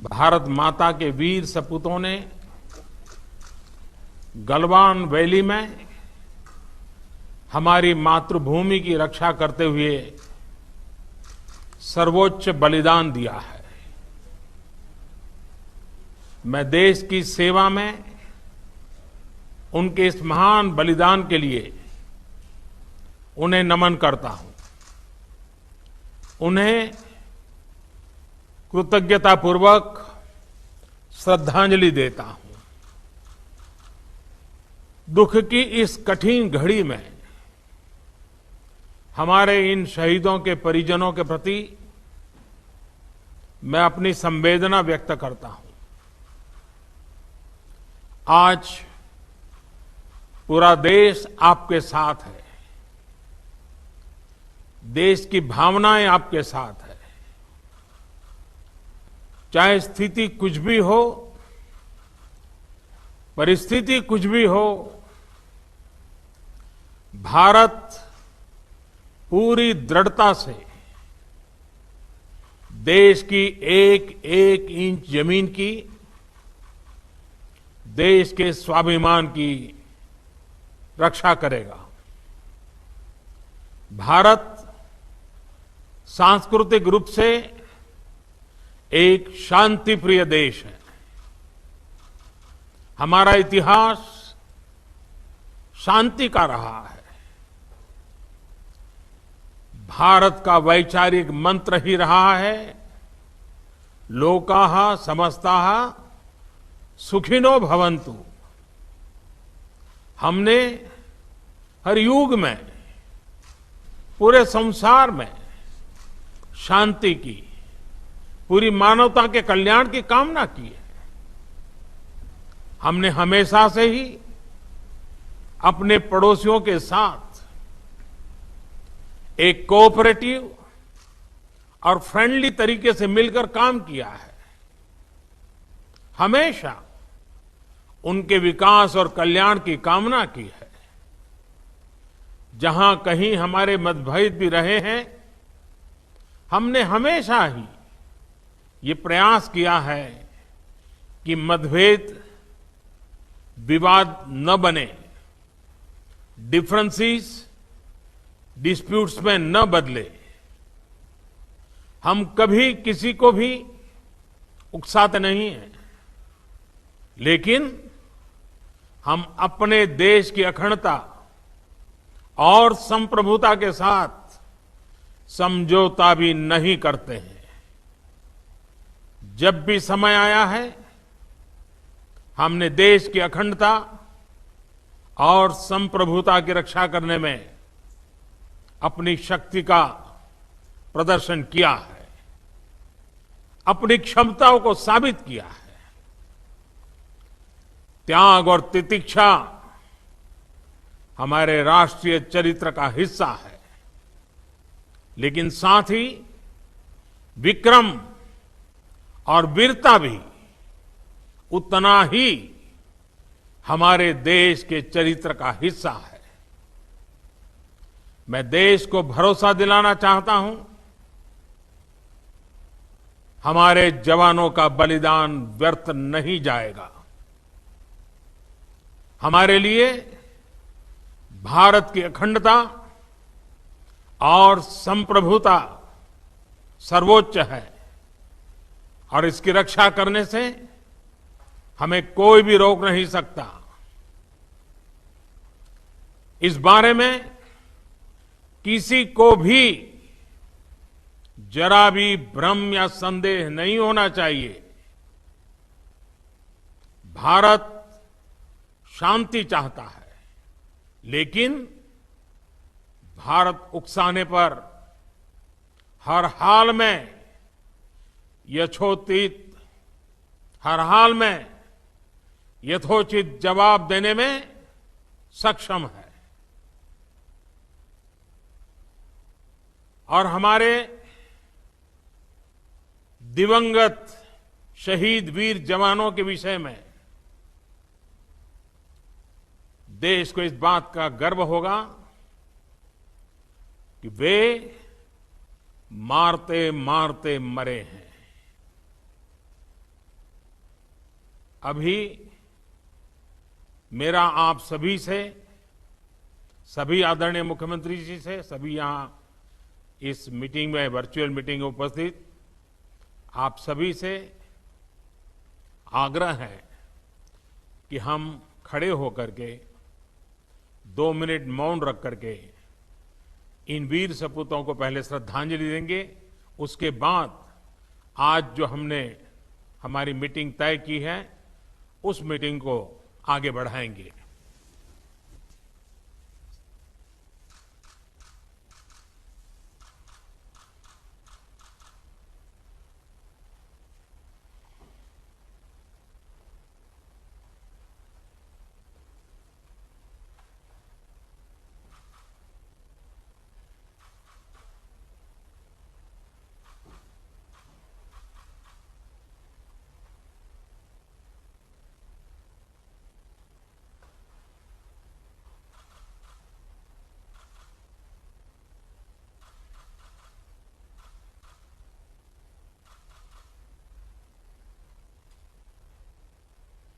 भारत माता के वीर सपूतों ने गलवान वैली में हमारी मातृभूमि की रक्षा करते हुए सर्वोच्च बलिदान दिया है। मैं देश की सेवा में उनके इस महान बलिदान के लिए उन्हें नमन करता हूं। उन्हें कृतज्ञतापूर्वक श्रद्धांजलि देता हूं। दुख की इस कठिन घड़ी में हमारे इन शहीदों के परिजनों के प्रति मैं अपनी संवेदना व्यक्त करता हूं। आज पूरा देश आपके साथ है। देश की भावनाएं आपके साथ है। चाहे स्थिति कुछ भी हो, परिस्थिति कुछ भी हो, भारत पूरी दृढ़ता से देश की एक एक इंच जमीन की, देश के स्वाभिमान की रक्षा करेगा। भारत सांस्कृतिक रूप से एक शांतिप्रिय देश है। हमारा इतिहास शांति का रहा है। भारत का वैचारिक मंत्र ही रहा है, लोकाः समस्ताः सुखिनो भवन्तु। हमने हर युग में, पूरे संसार में शांति की, पूरी मानवता के कल्याण की कामना की है। हमने हमेशा से ही अपने पड़ोसियों के साथ एक कोऑपरेटिव और फ्रेंडली तरीके से मिलकर काम किया है। हमेशा उनके विकास और कल्याण की कामना की है। जहां कहीं हमारे मतभेद भी रहे हैं, हमने हमेशा ही ये प्रयास किया है कि मतभेद विवाद न बने, डिफरेंसेस डिस्प्यूट्स में न बदले। हम कभी किसी को भी उकसाते नहीं हैं, लेकिन हम अपने देश की अखंडता और संप्रभुता के साथ समझौता भी नहीं करते हैं। जब भी समय आया है, हमने देश की अखंडता और संप्रभुता की रक्षा करने में अपनी शक्ति का प्रदर्शन किया है, अपनी क्षमताओं को साबित किया है। त्याग और तितिक्षा हमारे राष्ट्रीय चरित्र का हिस्सा है, लेकिन साथ ही विक्रम और वीरता भी उतना ही हमारे देश के चरित्र का हिस्सा है। मैं देश को भरोसा दिलाना चाहता हूं, हमारे जवानों का बलिदान व्यर्थ नहीं जाएगा। हमारे लिए भारत की अखंडता और संप्रभुता सर्वोच्च है, और इसकी रक्षा करने से हमें कोई भी रोक नहीं सकता। इस बारे में किसी को भी जरा भी भ्रम या संदेह नहीं होना चाहिए। भारत शांति चाहता है, लेकिन भारत उकसाने पर हर हाल में हर हाल में यथोचित जवाब देने में सक्षम है। और हमारे दिवंगत शहीद वीर जवानों के विषय में देश को इस बात का गर्व होगा कि वे मारते मारते मरे हैं। अभी मेरा आप सभी से, सभी आदरणीय मुख्यमंत्री जी से, सभी यहां इस मीटिंग में, वर्चुअल मीटिंग में उपस्थित आप सभी से आग्रह है कि हम खड़े होकर के 2 मिनट मौन रख करके इन वीर सपूतों को पहले श्रद्धांजलि देंगे। उसके बाद आज जो हमने हमारी मीटिंग तय की है, उस मीटिंग को आगे बढ़ाएंगे।